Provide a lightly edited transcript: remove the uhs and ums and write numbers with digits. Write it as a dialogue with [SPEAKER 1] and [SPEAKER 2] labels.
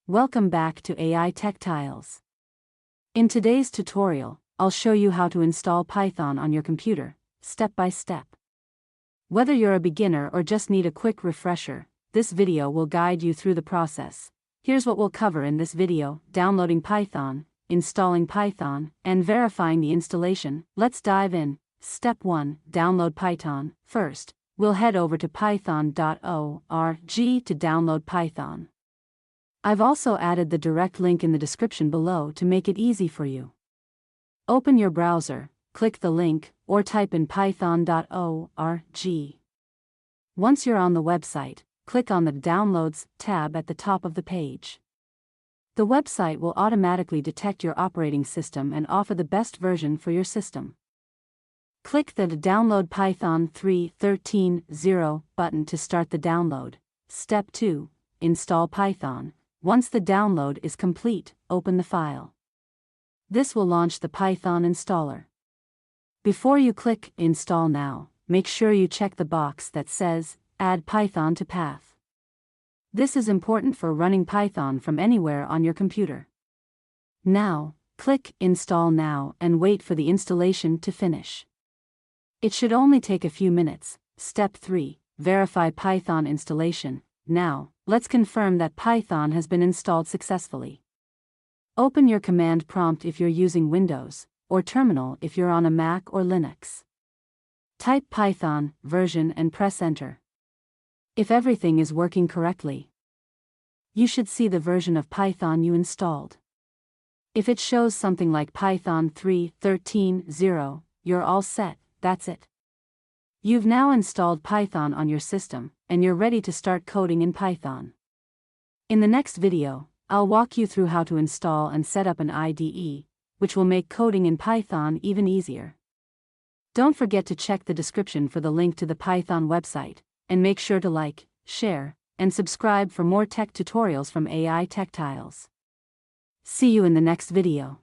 [SPEAKER 1] Welcome back to AI Tactiles. In today's tutorial, I'll show you how to install Python on your computer, step by step. Whether you're a beginner or just need a quick refresher, this video will guide you through the process. Here's what we'll cover in this video: downloading Python, installing Python, and verifying the installation. Let's dive in. Step 1. Download Python. First, we'll head over to python.org to download Python. I've also added the direct link in the description below to make it easy for you. Open your browser, click the link, or type in python.org. Once you're on the website, click on the Downloads tab at the top of the page. The website will automatically detect your operating system and offer the best version for your system. Click the Download Python 3.13.0 button to start the download. Step 2. Install Python. Once the download is complete, open the file. This will launch the Python installer. Before you click Install Now, make sure you check the box that says Add Python to Path. This is important for running Python from anywhere on your computer. Now, click Install Now and wait for the installation to finish. It should only take a few minutes. Step 3. Verify Python installation. Now, let's confirm that Python has been installed successfully. Open your command prompt if you're using Windows, or Terminal if you're on a Mac or Linux. Type Python version and press Enter. If everything is working correctly, you should see the version of Python you installed. If it shows something like Python 3.13.0, you're all set. That's it. You've now installed Python on your system, and you're ready to start coding in Python. In the next video, I'll walk you through how to install and set up an IDE, which will make coding in Python even easier. Don't forget to check the description for the link to the Python website, and make sure to like, share, and subscribe for more tech tutorials from AI Tactiles. See you in the next video.